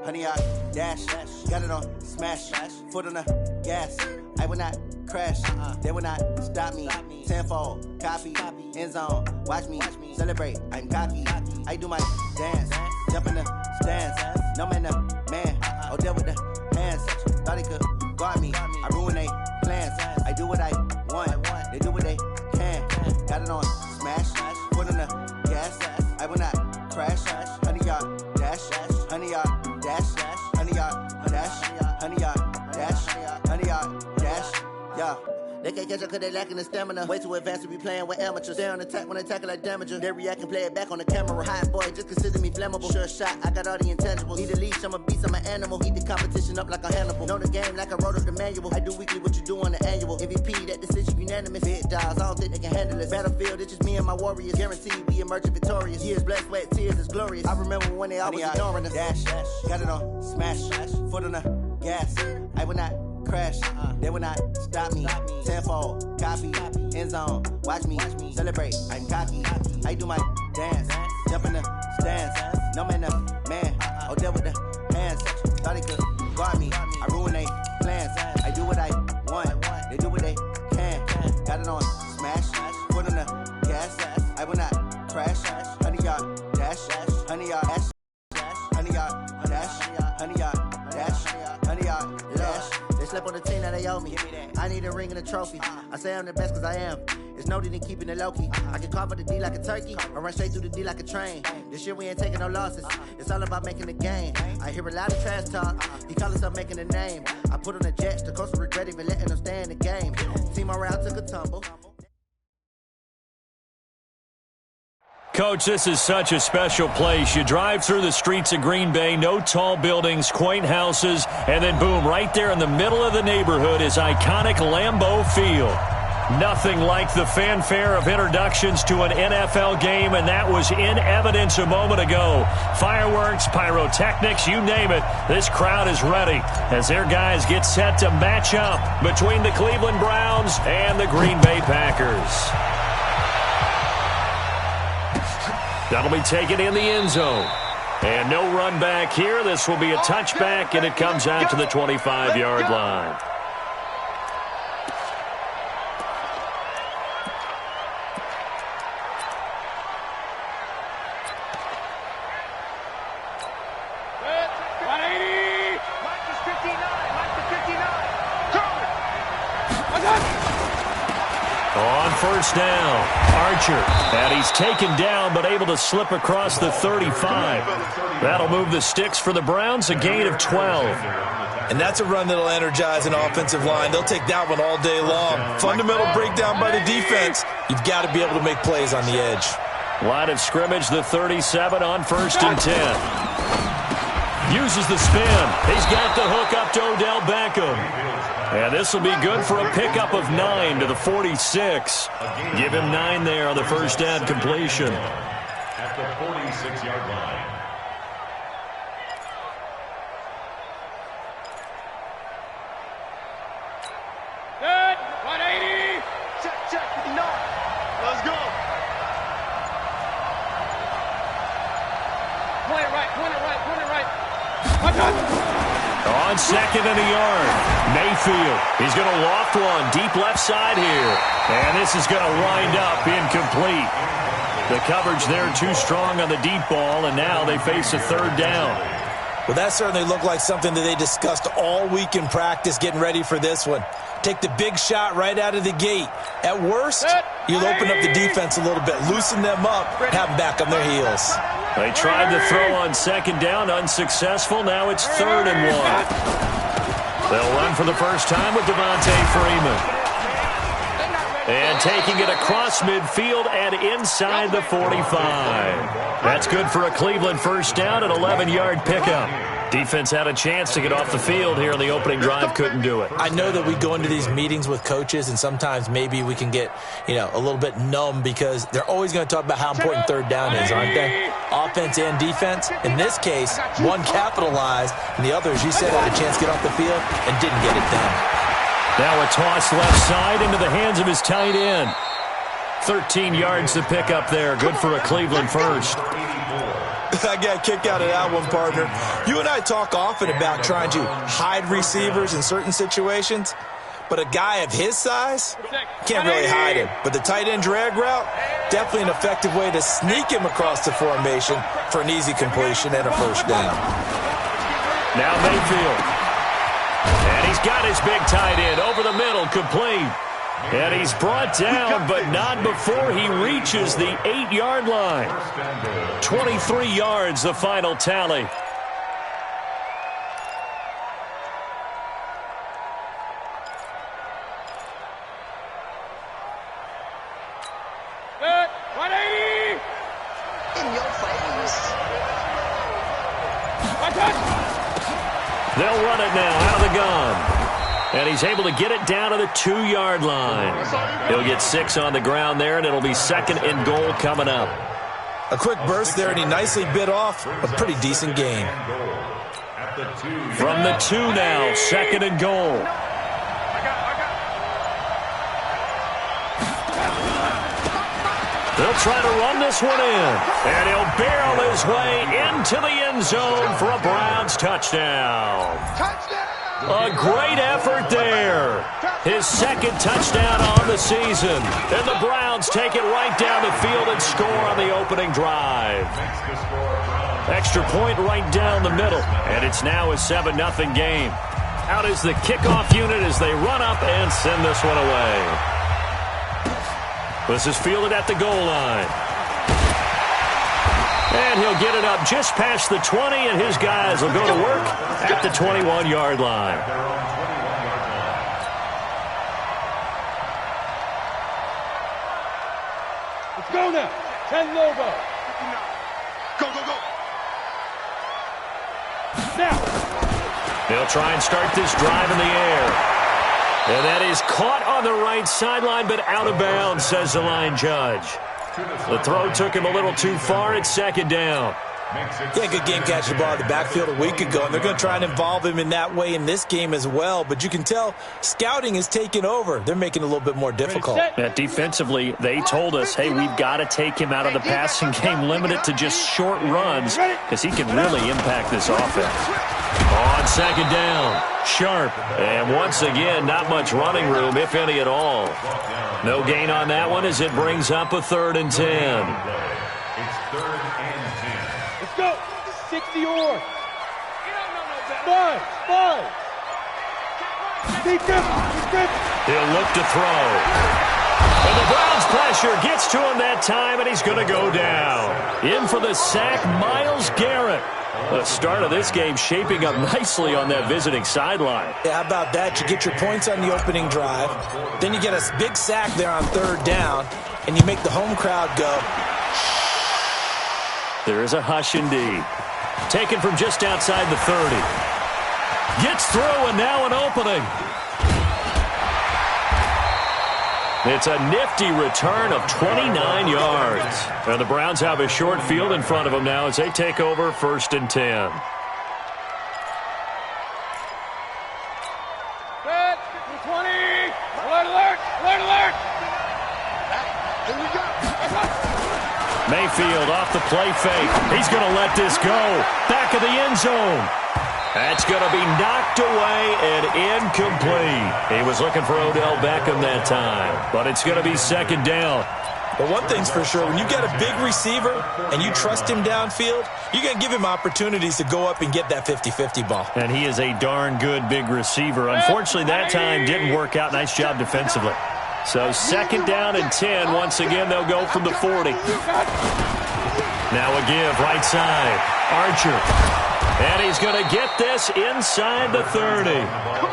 honey yard, dash, got it on, smash, foot on the gas. I will not crash, they will not stop me. Tenfold, copy, end zone, watch me celebrate. I'm cocky, I do my dance, jump in the stands. No man, oh, deal with the hands. Thought he could guard me, I ruin they plans. I do what I want, they do what they can. Got it on, smash, foot on the gas. I will not crash, honey yard, dash, honey yard, dash, honey yard, dash, honey yard, dash, honey yard, dash, yeah. They can't catch up cause they lacking the stamina. Way too advanced to be playing with amateurs. Stay on attack when they tackle like damager. They react and play it back on the camera. Hot boy, just consider me flammable. Sure shot, I got all the intangibles. Need a leash, I'm a beast, I'm an animal. Heat the competition up like a Hannibal. Know the game like I wrote up the manual. I do weekly what you do on the annual. MVP, that decision unanimous. Big dogs, I don't think they can handle it. Battlefield, it's just me and my warriors. Guaranteed we emerging victorious. Years, blood, sweat, tears, it's glorious. I remember when they always ignoring us. Dash, got it on, smash, foot on the gas. I will not crash, they will not stop me. Tenfold, copy, end zone, watch me celebrate. I'm cocky, I do my dance, jump in the stands. No man, oh, deal with the hands. Thought he could guard me, I ruin they plans. I do what I want, they do what they can. Got it on, smash, foot on the gas. I will not crash, honey yard, dash, honey yard, dash, honey yard, dash, honey yard, dash, honey yard, dash. They slept on the team that they owe me. I need a ring and a trophy. I say I'm the best cause I am. It's no need in keeping it low-key. I can carve up the D like a turkey or run straight through the D like a train. This year we ain't taking no losses. It's all about making the game. I hear a lot of trash talk. He call himself making a name. I put on the Jets. The coach will regret even letting them stay in the game. Team around took a tumble. Coach, this is such a special place. You drive through the streets of Green Bay, no tall buildings, quaint houses, and then boom, right there in the middle of the neighborhood is iconic Lambeau Field. Nothing like the fanfare of introductions to an NFL game, and that was in evidence a moment ago. Fireworks, pyrotechnics, you name it. This crowd is ready as their guys get set to match up between the Cleveland Browns and the Green Bay Packers. That'll be taken in the end zone. And no run back here. This will be a touchback, and it comes out to the 25-yard line. On first down, Archer. And he's taken down but able to slip across the 35. That'll move the sticks for the Browns, a gain of 12. And that's a run that'll energize an offensive line. They'll take that one all day long. Fundamental breakdown by the defense. You've got to be able to make plays on the edge. Line of scrimmage, the 37 on first and 10. Uses the spin. He's got the hook up to Odell Beckham. And this will be good for a pickup of 9 to the 46. Give him 9 there on the first down completion. At the 46-yard line. Good. 180. Check. No. Let's go. Point it right. On second and a yard, Mayfield. He's going to loft one deep left side here. And this is going to wind up incomplete. The coverage there too strong on the deep ball, and now they face a third down. Well, that certainly looked like something that they discussed all week in practice getting ready for this one. Take the big shot right out of the gate. At worst, you'll open up the defense a little bit, loosen them up, have them back on their heels. They tried to throw on second down, unsuccessful. Now it's 3rd and 1. They'll run for the first time with Devontae Freeman. And taking it across midfield and inside the 45. That's good for a Cleveland first down, an 11-yard pickup. Defense had a chance to get off the field here in the opening drive, couldn't do it. I know that we go into these meetings with coaches, and sometimes maybe we can get, a little bit numb because they're always going to talk about how important third down is, aren't they? Offense and defense. In this case, one capitalized, and the other, as you said, had a chance to get off the field and didn't get it done. Now a toss left side into the hands of his tight end. 13 yards to pick up there. Good for a Cleveland first. I got a kick out of that one, partner. You and I talk often about trying to hide receivers in certain situations, but a guy of his size can't really hide him. But the tight end drag route, definitely an effective way to sneak him across the formation for an easy completion and a first down. Now Mayfield. And he's got his big tight end over the middle, complete. And he's brought down, but not before he reaches the 8-yard line. 23 yards, the final tally. Good. 180. In your face. One touch. They'll run it now out of the gun. And he's able to get it down to the 2-yard line. He'll get 6 on the ground there, and it'll be 2nd and goal coming up. A quick burst there, and he nicely bit off a pretty decent gain. From the 2 now, 2nd and goal. They'll try to run this one in. And he'll barrel his way into the end zone for a Browns touchdown. A great effort there. His 2nd touchdown on the season. And the Browns take it right down the field and score on the opening drive. Extra point right down the middle. And it's now a 7-0 game. Out is the kickoff unit as they run up and send this one away. This is fielded at the goal line. And he'll get it up just past the 20, and his guys will go to work at the 21-yard line. Let's go now. 10 logo. Go, go, go. Now. They'll try and start this drive in the air. And that is caught on the right sideline, but out of bounds, says the line judge. The throw took him a little too far. It's 2nd down. Yeah, good game catching the ball in the backfield a week ago, and they're going to try and involve him in that way in this game as well. But you can tell scouting is taking over. They're making it a little bit more difficult. Defensively, they told us, hey, we've got to take him out of the passing game, limit it to just short runs, because he can really impact this offense. On 2nd down, Sharp. And once again, not much running room, if any at all. No gain on that one as it brings up a 3rd and 10. It's 3rd and 10. Let's go. 60 or. Five. He'll look to throw. And the Browns pressure gets to him that time, and he's going to go down. In for the sack, Myles Garrett. The start of this game shaping up nicely on that visiting sideline. Yeah, how about that? You get your points on the opening drive. Then you get a big sack there on 3rd down, and you make the home crowd go. There is a hush indeed. Taken from just outside the 30. Gets through, and now an opening. It's a nifty return of 29 yards. And the Browns have a short field in front of them now as they take over 1st and 10. Good. 20. Alert. Here we go. Mayfield off the play fake. He's going to let this go. Back of the end zone. That's going to be knocked away and incomplete. He was looking for Odell Beckham that time, but it's going to be 2nd down. But one thing's for sure, when you got a big receiver and you trust him downfield, you're going to give him opportunities to go up and get that 50-50 ball. And he is a darn good big receiver. Unfortunately, that time didn't work out. Nice job defensively. So 2nd down and 10. Once again, they'll go from the 40. Now a give, right side. Archer. And he's going to get this inside the 30.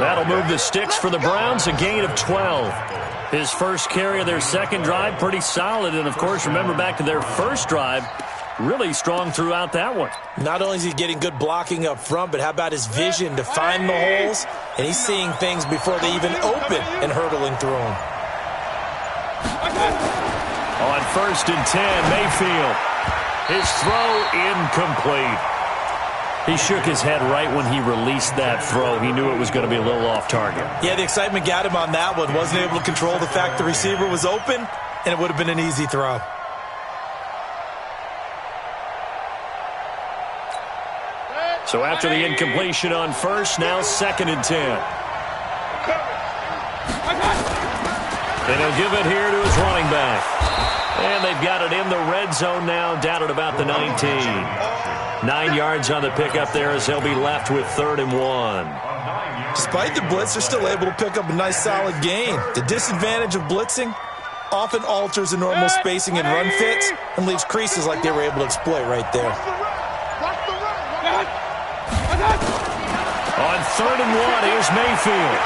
That'll move the sticks for the Browns, a gain of 12. His first carry of their 2nd drive, pretty solid. And, of course, remember back to their 1st drive, really strong throughout that one. Not only is he getting good blocking up front, but how about his vision to find the holes? And he's seeing things before they even open and hurtling through them. On 1st and 10, Mayfield. His throw incomplete. He shook his head right when he released that throw. He knew it was going to be a little off target. Yeah, the excitement got him on that one. Wasn't able to control the fact the receiver was open, and it would have been an easy throw. So after the incompletion on first, now 2nd and 10. And he'll give it here to his running back. And they've got it in the red zone now, down at about the 19. 9 yards on the pickup there as they'll be left with 3rd and 1. Despite the blitz, they're still able to pick up a nice solid gain. The disadvantage of blitzing often alters the normal spacing and run fits and leaves creases like they were able to exploit right there. On 3rd and 1, here's Mayfield.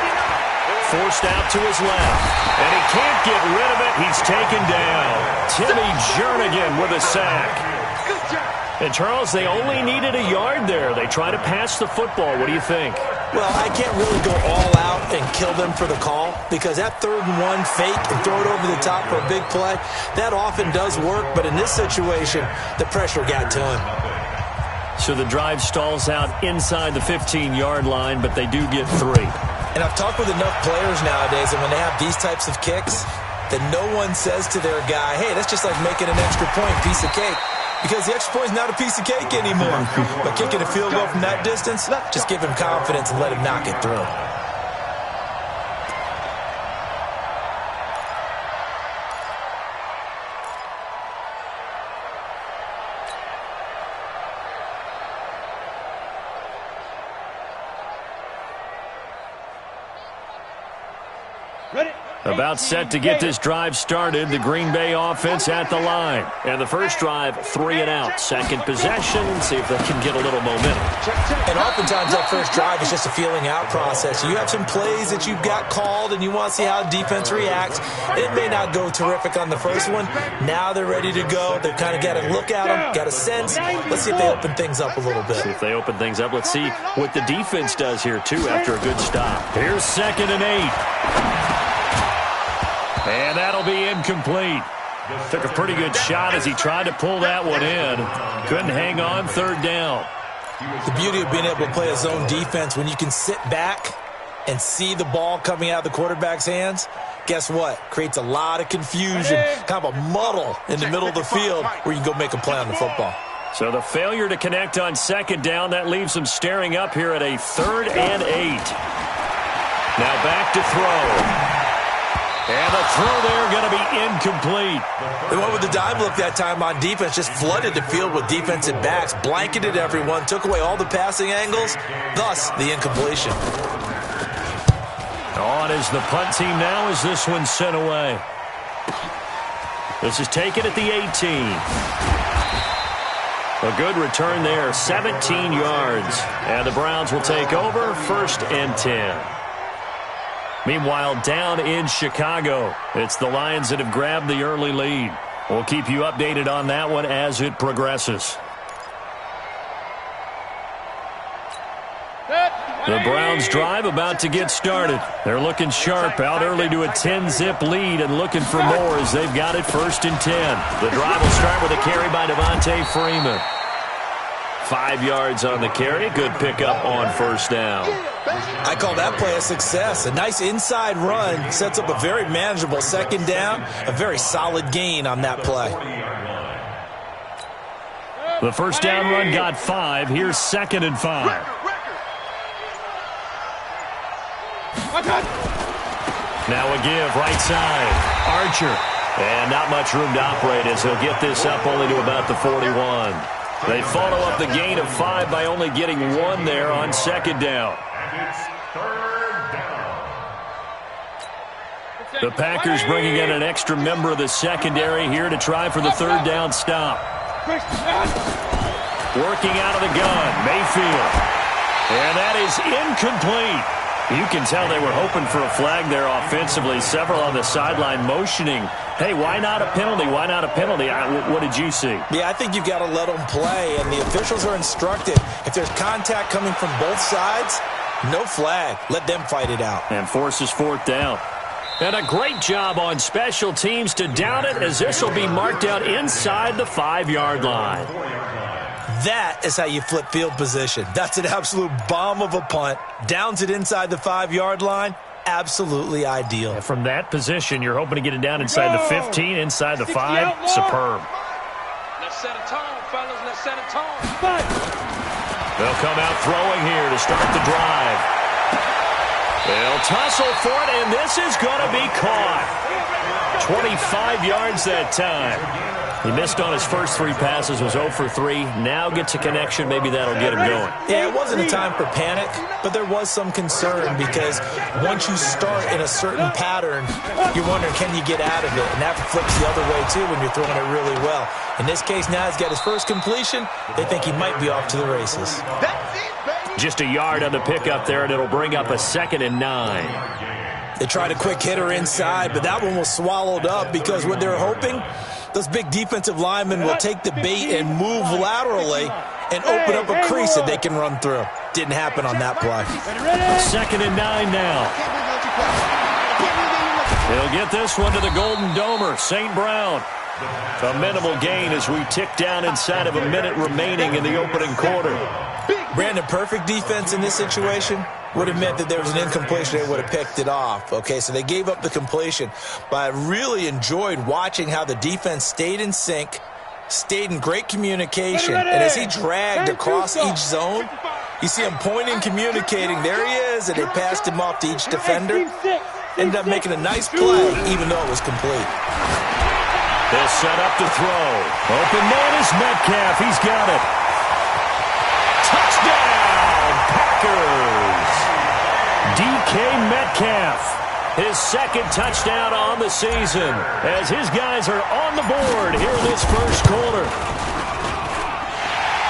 Forced out to his left. And he can't get rid of it. He's taken down. Timmy Jernigan with a sack. And, Charles, they only needed a yard there. They try to pass the football. What do you think? Well, I can't really go all out and kill them for the call because that 3rd and 1 fake and throw it over the top for a big play, that often does work. But in this situation, the pressure got to him. So the drive stalls out inside the 15-yard line, but they do get 3. And I've talked with enough players nowadays, and when they have these types of kicks, that no one says to their guy, hey, that's just like making an extra point, piece of cake. Because the extra point is not a piece of cake anymore. But kicking a field goal from that distance, just give him confidence and let him knock it through. About set to get this drive started. The Green Bay offense at the line. And the first drive, 3 and out. Second possession, see if they can get a little momentum. And oftentimes that first drive is just a feeling out process. You have some plays that you've got called and you want to see how defense reacts. It may not go terrific on the first one. Now they're ready to go. They've kind of got to look at them, got a sense. Let's see if they open things up a little bit. See if they open things up. Let's see what the defense does here, too, after a good stop. Here's 2nd and 8. And that'll be incomplete. Took a pretty good shot as he tried to pull that one in. Couldn't hang on, 3rd down. The beauty of being able to play a zone defense when you can sit back and see the ball coming out of the quarterback's hands, guess what? Creates a lot of confusion, kind of a muddle in the middle of the field where you can go make a play on the football. So the failure to connect on 2nd down, that leaves them staring up here at a 3rd and 8. Now back to throw. And the throw there going to be incomplete. They went with the dime look that time on defense, just flooded the field with defensive backs, blanketed everyone, took away all the passing angles, thus the incompletion. On is the punt team now as this one's sent away. This is taken at the 18. A good return there, 17 yards. And the Browns will take over, 1st and 10. Meanwhile, down in Chicago, it's the Lions that have grabbed the early lead. We'll keep you updated on that one as it progresses. The Browns drive about to get started. They're looking sharp, out early to a 10-zip lead and looking for more as they've got it 1st and 10. The drive will start with a carry by Devontae Freeman. 5 yards on the carry. Good pickup on 1st down. I call that play a success. A nice inside run sets up a very manageable 2nd down. A very solid gain on that play. The 1st down run got 5. Here's 2nd and 5. Now a give right side. Archer. And not much room to operate as he'll get this up only to about the 41. They follow up the gain of 5 by only getting 1 there on 2nd down. It's 3rd down. The Packers bringing in an extra member of the secondary here to try for the 3rd down stop. Working out of the gun, Mayfield. And that is incomplete. You can tell they were hoping for a flag there offensively. Several on the sideline motioning, hey, why not a penalty? Why not a penalty? What did you see? Yeah, I think you've got to let them play, and the officials are instructed. If there's contact coming from both sides, no flag. Let them fight it out. And forces 4th down. And a great job on special teams to down it as this will be marked out inside the 5-yard line. That is how you flip field position. That's an absolute bomb of a punt. Downs it inside the 5-yard line. Absolutely ideal. And from that position, you're hoping to get it down inside the 15, inside the 5. Superb. Let's set a tone, fellas. Let's set a tone. They'll come out throwing here to start the drive. They'll tussle for it, and this is going to be caught. 25 yards that time. He missed on his first 3 passes, was 0 for 3. Now gets a connection. Maybe that'll get him going. Yeah, it wasn't a time for panic, but there was some concern because once you start in a certain pattern, you're wondering, can you get out of it? And that flips the other way, too, when you're throwing it really well. In this case, now he's got his first completion. They think he might be off to the races. Just a yard on the pickup there, and it'll bring up a 2nd and 9. They tried a quick hitter inside, but that one was swallowed up because what they're hoping, those big defensive linemen will take the bait and move laterally and open up a crease that they can run through. Didn't happen on that play. 2nd and 9 now. He'll get this one to the Golden Domer, St. Brown. A minimal gain as we tick down inside of a minute remaining in the opening quarter. Brandon, perfect defense in this situation would have meant that there was an incompletion. They would have picked it off. Okay, so they gave up the completion. But I really enjoyed watching how the defense stayed in sync, stayed in great communication. And as he dragged across each zone, you see him pointing, communicating. There he is, and they passed him off to each defender. Ended up making a nice play, even though it was complete. They'll set up to throw. Open man is Metcalf. He's got it. Touchdown, Packers. DK Metcalf. His 2nd touchdown on the season as his guys are on the board here in this first quarter.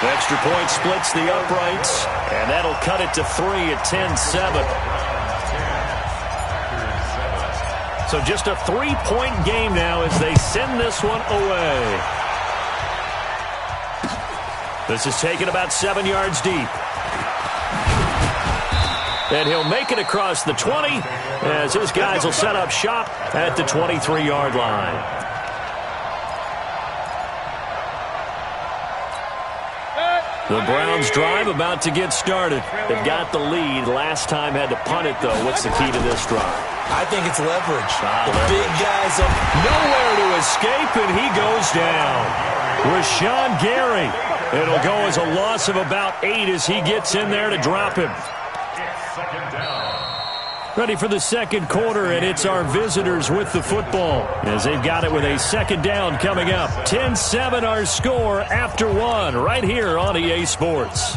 The extra point splits the uprights, and that'll cut it to 3 at 10-7. So just a 3-point game now as they send this one away. This is taken about 7 yards deep. And he'll make it across the 20 as his guys will set up shop at the 23-yard line. The Browns drive about to get started. They've got the lead. Last time had to punt it, though. What's the key to this drive? I think it's leverage. The Leverage. big guys up. Nowhere to escape, and he goes down. Rashawn Gary. It'll go as a loss of about 8 as he gets in there to drop him. Ready for the second quarter, and it's our visitors with the football as they've got it with a 2nd down coming up. 10-7 our score after 1 right here on EA Sports.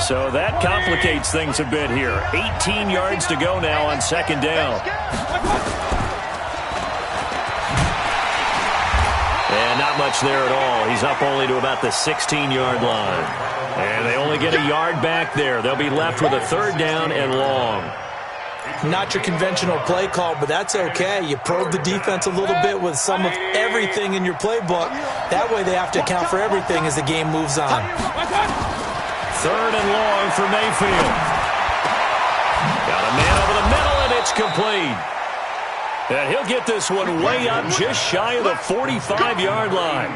So that complicates things a bit here. 18 yards to go now on 2nd down. And not much there at all. He's up only to about the 16-yard line. And they only get a yard back there. They'll be left with a 3rd down and long. Not your conventional play call, but that's okay. You probe the defense a little bit with some of everything in your playbook. That way they have to account for everything as the game moves on. 3rd and long for Mayfield. Got a man over the middle, and it's complete. And he'll get this one way up just shy of the 45-yard line.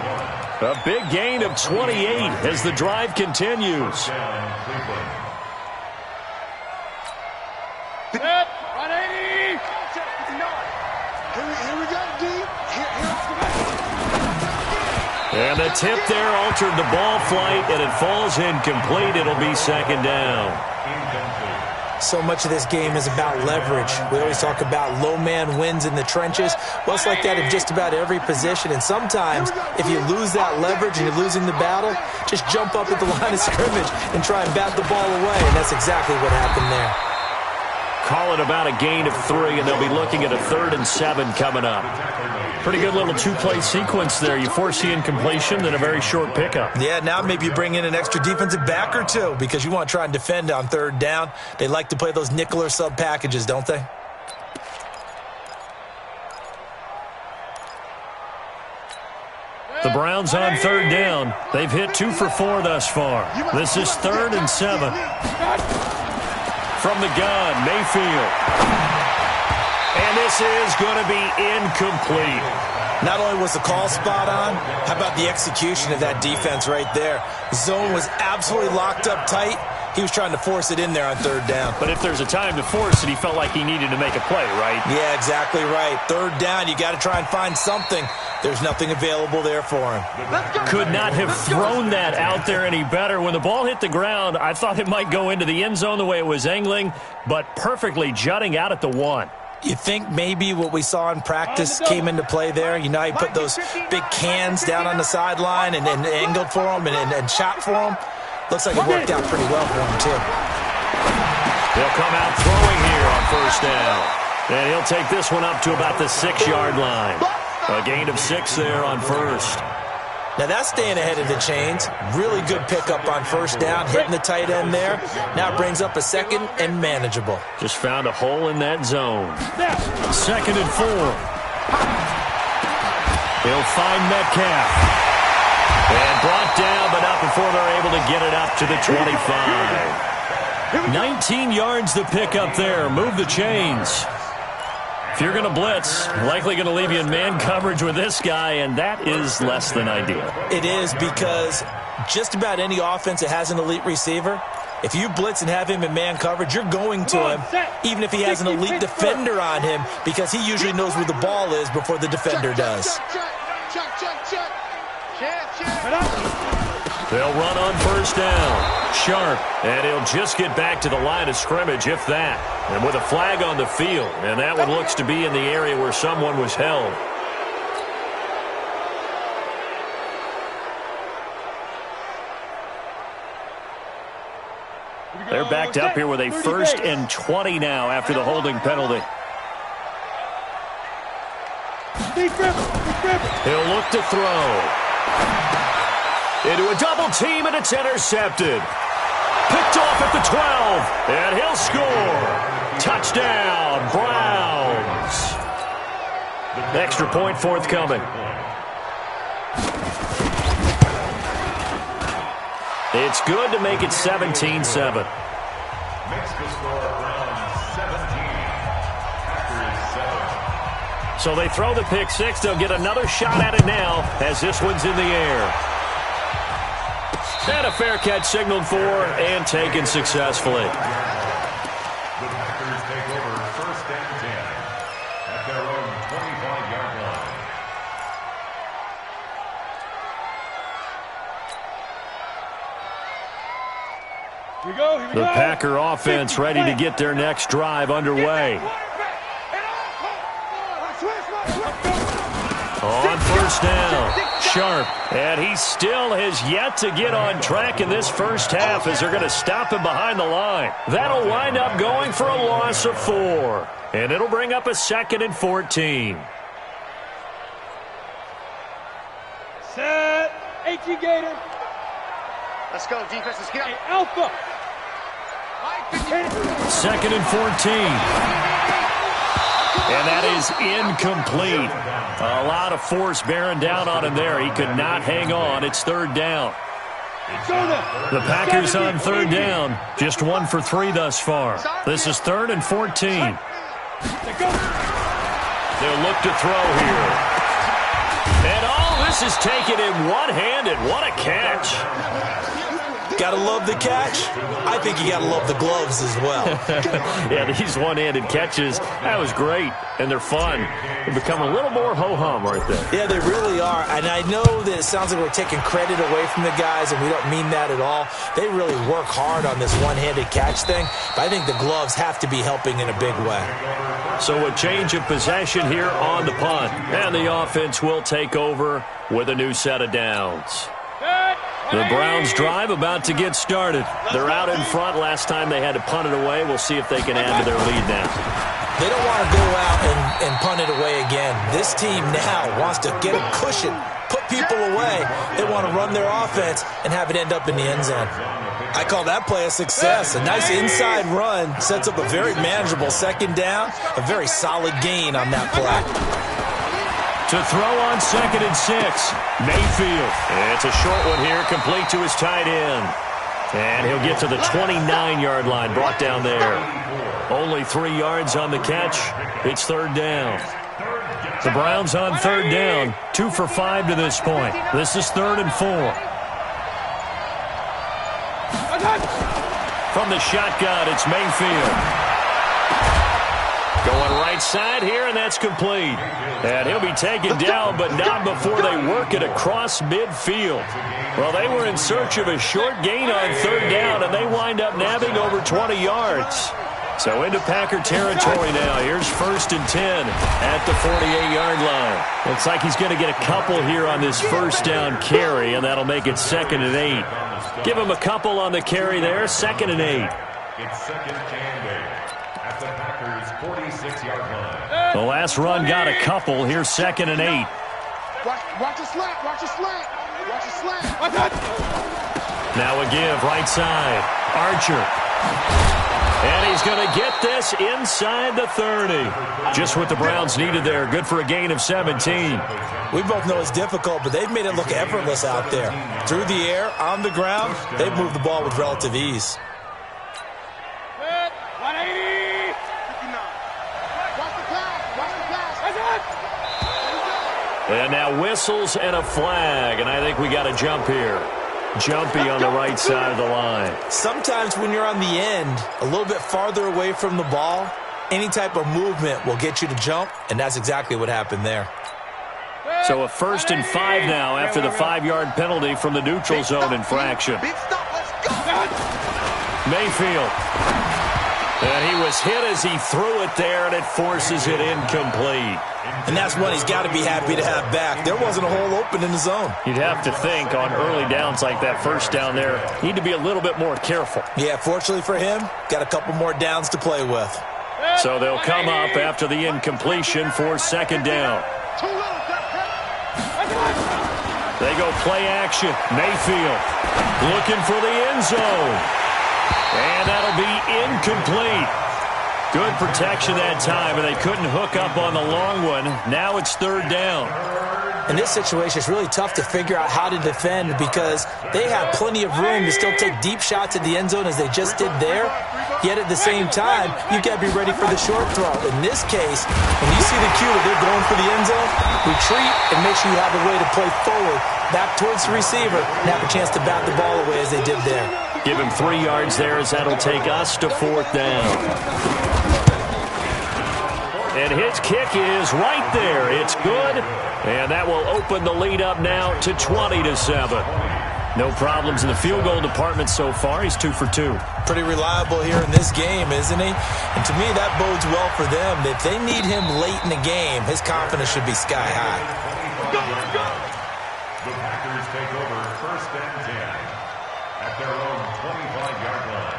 A big gain of 28 as the drive continues. Set, 180. Here we go, D. And the tip there altered the ball flight, and it falls incomplete. It'll be 2nd down. So much of this game is about leverage. We always talk about low man wins in the trenches. Well, it's like that in just about every position. And sometimes, if you lose that leverage and you're losing the battle, just jump up at the line of scrimmage and try and bat the ball away. And that's exactly what happened there. Call it about a gain of 3, and they'll be looking at a 3rd and 7 coming up. Pretty good little 2-play sequence there. You foresee incompletion, then a very short pickup. Yeah, now maybe you bring in an extra defensive back or two because you want to try and defend on 3rd down. They like to play those nickel or sub packages, don't they? The Browns on 3rd down. They've hit 2 for 4 thus far. This is 3rd and 7. From the gun, Mayfield. And this is going to be incomplete. Not only was the call spot on, how about the execution of that defense right there? Zone was absolutely locked up tight. He was trying to force it in there on third down. But if there's a time to force it, he felt like he needed to make a play, right? Yeah, exactly right. Third down, you got to try and find something. There's nothing available there for him. Could not have thrown that out there any better. When the ball hit the ground, I thought it might go into the end zone the way it was angling, but perfectly jutting out at the 1. You think maybe what we saw in practice came into play there? You know how you put those big cans down on the sideline and angled for them and shot for them? Looks like it worked out pretty well for him, too. He'll come out throwing here on first down. And he'll take this one up to about the 6-yard line. A gain of 6 there on first. Now that's staying ahead of the chains. Really good pickup on first down, hitting the tight end there. Now it brings up a second and manageable. Just found a hole in that zone. 2nd and 4. He'll find Metcalf. And brought down, but not before they're able to get it up to the 25. 19 yards to pick up there. Move the chains. If you're going to blitz, likely going to leave you in man coverage with this guy, and that is less than ideal. It is, because just about any offense that has an elite receiver, if you blitz and have him in man coverage, you're going to him, even if he has an elite defender on him, because he usually knows where the ball is before the defender does. They'll run on first down. Sharp, and he'll just get back to the line of scrimmage, if that. And with a flag on the field, and that one looks to be in the area where someone was held. They're backed up here with a 1st and 20 now after the holding penalty. He'll look to throw. Into a double team, and it's intercepted. Picked off at the 12, and he'll score. Touchdown, Browns. Extra point forthcoming. It's good to make it 17-7. Makes the score Browns 17 after 7. So they throw the pick 6. They'll get another shot at it now as this one's in the air. And a fair catch signaled for and taken successfully. The Packers take over 1st and 10 at their own 25-yard line. The Packer offense ready to get their next drive underway. On first down, Sharp, and he still has yet to get on track in this first half as they're going to stop him behind the line. That'll wind up going for a loss of 4, and it'll bring up a 2nd and 14. Set. 18 Gator. Let's go, defense. Let's get up. Alpha. 2nd and 14. And that is incomplete. A lot of force bearing down on him there. He could not hang on. It's 3rd down. The Packers on 3rd down. Just 1 for 3 thus far. This is 3rd and 14. They'll look to throw here. And all this is taken in one-handed. What a catch. Gotta love the catch. I think you gotta love the gloves as well. Yeah, these one-handed catches, that was great, and they're fun. They become a little more ho-hum right there. Yeah, they really are, and I know that it sounds like we're taking credit away from the guys, and we don't mean that at all. They really work hard on this one-handed catch thing, but I think the gloves have to be helping in a big way. So a change of possession here on the punt, and the offense will take over with a new set of downs. The Browns drive about to get started. They're out in front. Last time they had to punt it away. We'll see if they can add to their lead now. They don't want to go out and punt it away again. This team now wants to get a cushion, put people away. They want to run their offense and have it end up in the end zone. I call that play a success. A nice inside run sets up a very manageable 2nd down, a very solid gain on that play. To throw on 2nd and 6, Mayfield. It's a short one here, complete to his tight end. And he'll get to the 29-yard line, brought down there. Only 3 yards on the catch. It's 3rd down. The Browns on 3rd down, 2 for 5 to this point. This is 3rd and 4. From the shotgun, it's Mayfield. Going right side here, and that's complete. And he'll be taken down, but not before they work it across midfield. Well, they were in search of a short gain on third down, and they wind up nabbing over 20 yards. So into Packer territory now. Here's 1st and 10 at the 48-yard line. Looks like he's going to get a couple here on this first down carry, and that'll make it 2nd and 8. Give him a couple on the carry there, 2nd and 8. It's 2nd and 8 at the Packers' 46-yard line. The last run got a couple. Here's 2nd and 8. Watch a slant. Watch a slant. Watch a slant. Now a give, right side. Archer. And he's going to get this inside the 30. Just what the Browns needed there. Good for a gain of 17. We both know it's difficult, but they've made it look effortless out there. Through the air, on the ground, they've moved the ball with relative ease. 180. 59. Watch the pass. Watch the pass. And now whistles and a flag. And I think we got a jump here. Jumpy on the right side of the line. Sometimes when you're on the end, a little bit farther away from the ball, any type of movement will get you to jump, and that's exactly what happened there. So a 1st and 5 now after the 5-yard penalty from the neutral zone infraction. Mayfield. And he was hit as he threw it there, and it forces it incomplete. And that's one he's got to be happy to have back. There wasn't a hole open in the zone. You'd have to think on early downs like that first down there, need to be a little bit more careful. Yeah, fortunately for him, got a couple more downs to play with. So they'll come up after the incompletion for 2nd down. They go play action. Mayfield looking for the end zone. And that'll be incomplete. Good protection that time, and they couldn't hook up on the long one. Now it's 3rd down. In this situation, it's really tough to figure out how to defend because they have plenty of room to still take deep shots at the end zone as they just did there. Yet at the same time, you've got to be ready for the short throw. In this case, when you see the cue that they're going for the end zone, retreat and make sure you have a way to play forward, back towards the receiver, and have a chance to bat the ball away as they did there. Give him 3 yards there as that'll take us to 4th down. And his kick is right there. It's good. And that will open the lead up now to 20-7. No problems in the field goal department so far. He's 2 for 2. Pretty reliable here in this game, isn't he? And to me, that bodes well for them. If they need him late in the game, his confidence should be sky high. The Packers take over 1st and 10 at their own 25-yard line.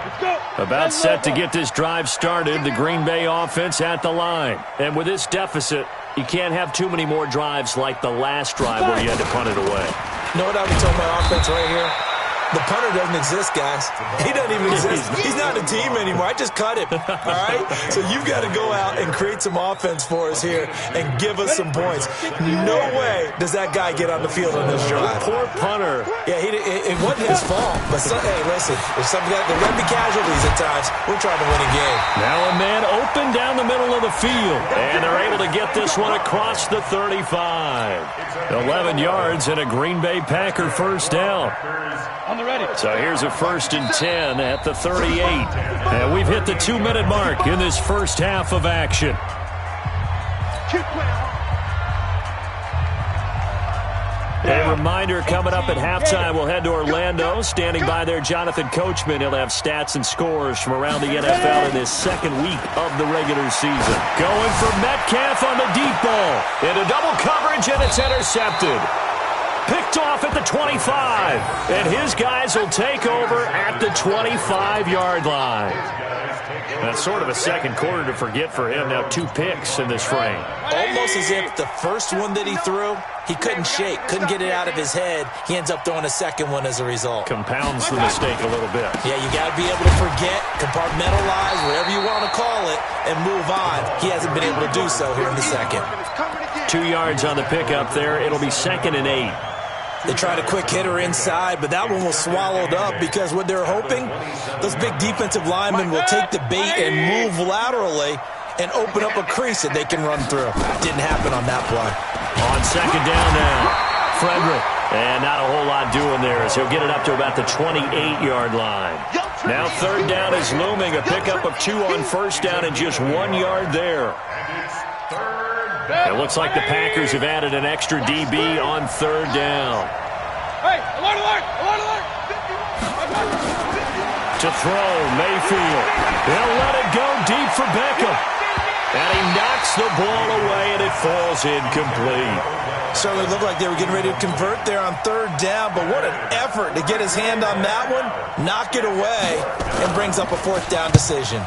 About set to get this drive started, the Green Bay offense at the line. And with this deficit, you can't have too many more drives like the last drive where you had to punt it away. You know what I would tell my offense right here? The punter doesn't exist, guys. He doesn't even exist. He's not a team anymore. I just cut him, all right? So you've got to go out and create some offense for us here and give us some points. No way does that guy get on the field on this drive. Poor punter. Yeah, it wasn't his fault. But, hey, listen, if there will be casualties at times. We're trying to win a game. Now a man open down the middle of the field. And they're able to get this one across the 35. 11 yards and a Green Bay Packer first down. On the ready. So here's a 1st and 10 at the 38. And we've hit the 2-minute mark in this first half of action. A reminder coming up at halftime, we'll head to Orlando. Standing by there, Jonathan Coachman. He'll have stats and scores from around the NFL in this 2nd week of the regular season. Going for Metcalf on the deep ball. Into double coverage, and it's intercepted. Picked off at the 25. And his guys will take over at the 25-yard line. That's sort of a second quarter to forget for him. Now 2 picks in this frame. Almost as if the first one that he threw, he couldn't shake, couldn't get it out of his head. He ends up throwing a second one as a result. Compounds the mistake a little bit. Yeah, you got to be able to forget, compartmentalize, whatever you want to call it, and move on. He hasn't been able to do so here in the second. 2 yards on the pickup there. It'll be 2nd and 8. They tried a quick hitter inside, but that one was swallowed up because what they're hoping, those big defensive linemen will take the bait and move laterally and open up a crease that they can run through. Didn't happen on that play. On 2nd down now, Frederick. And not a whole lot doing there as he'll get it up to about the 28-yard line. Now third down is looming. A pickup of 2 on first down and just 1 yard there. It looks like the Packers have added an extra DB on third down. Hey, alert, alert, alert, alert. To throw, Mayfield. They'll let it go deep for Beckham. And he knocks the ball away, and it falls incomplete. Certainly looked like they were getting ready to convert there on third down, but what an effort to get his hand on that one, knock it away, and brings up a fourth down decision.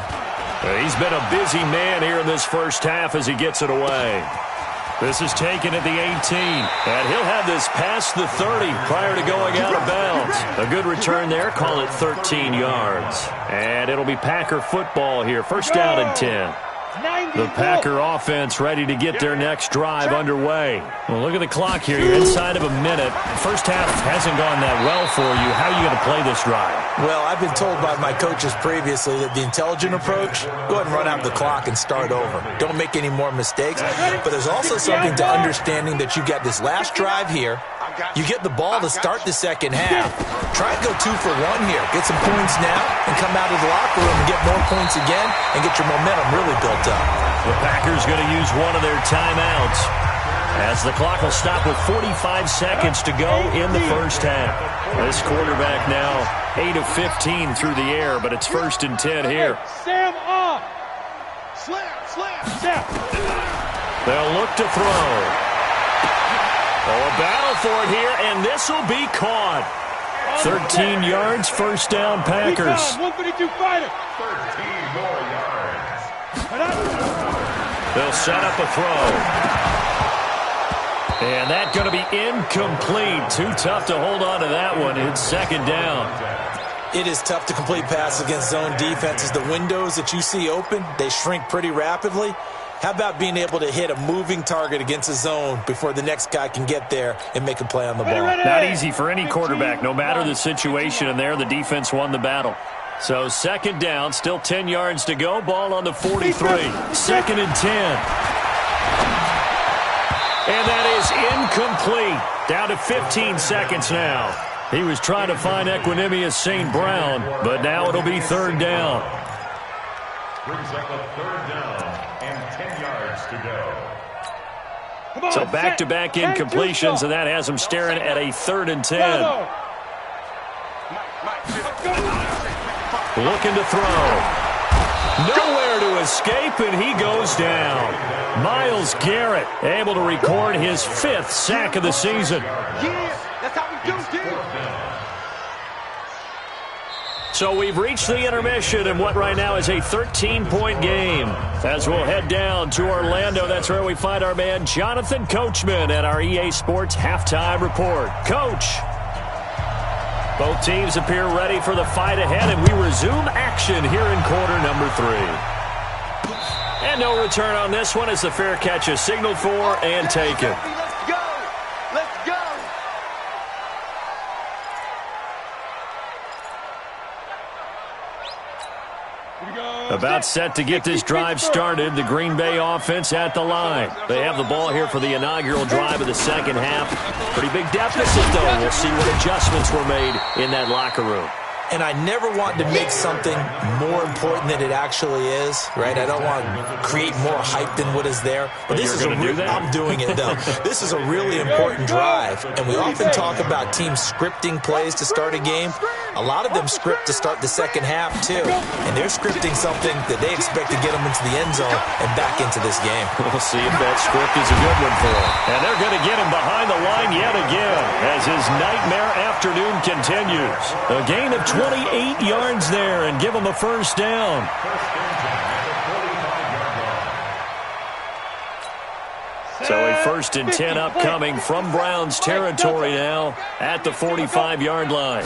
He's been a busy man here in this first half as he gets it away. This is taken at the 18, and he'll have this past the 30 prior to going out of bounds. A good return there, call it 13 yards. And it'll be Packer football here, first down and 10. The Packer offense ready to get their next drive underway. Well, look at the clock here. You're inside of a minute. First half hasn't gone that well for you. How are you going to play this drive? Well, I've been told by my coaches previously that the intelligent approach, go ahead and run out the clock and start over. Don't make any more mistakes. But there's also something to understanding that you got this last drive here. You get the ball to start the second half. Try and go 2 for 1 here. Get some points now and come out of the locker room and get more points again and get your momentum really built up. The Packers going to use one of their timeouts as the clock will stop with 45 seconds to go in the first half. This quarterback now 8 of 15 through the air, but it's first and 10 here. Sam off. Slam. They'll look to throw. Oh, a battle for it here, and this will be caught. 13 yards, first down, Packers. 152 fighter. 13 more yards. They'll set up a throw. And that's going to be incomplete. Too tough to hold on to that one. It's second down. It is tough to complete passes against zone defenses. The windows that you see open, they shrink pretty rapidly. How about being able to hit a moving target against a zone before the next guy can get there and make a play on the ball? Not easy for any quarterback, no matter the situation, and there the defense won the battle. So second down, still 10 yards to go, ball on the 43. Second and 10. And that is incomplete. Down to 15 seconds now. He was trying to find Equanimous St. Brown, but now it'll be third down. Brings up a third down and 10 yards to go. So back-to-back incompletions, and that has him staring at a third and 10. Looking to throw. Nowhere to escape, and he goes down. Myles Garrett able to record his 5th sack of the season. That's how we do, dude. So we've reached the intermission in what right now is a 13-point game. As we'll head down to Orlando, that's where we find our man Jonathan Coachman at our EA Sports Halftime Report. Coach, both teams appear ready for the fight ahead, and we resume action here in quarter number 3. And no return on this one as the fair catch is signaled for and taken. Let's go. Let's go. About set to get this drive started. The Green Bay offense at the line. They have the ball here for the inaugural drive of the second half. Pretty big deficit, though. We'll see what adjustments were made in that locker room. And I never want to make something more important than it actually is, right? I don't want to create more hype than what is there. But this is I'm doing it, though. This is a really important drive. And we often talk about teams scripting plays to start a game. A lot of them script to start the second half, too. And they're scripting something that they expect to get them into the end zone and back into this game. We'll see if that script is a good one for them. And they're going to get him behind the line yet again as his nightmare afternoon continues. A gain of 28 yards there and give him a first down. So a first and 10 upcoming from Browns territory now at the 45-yard line.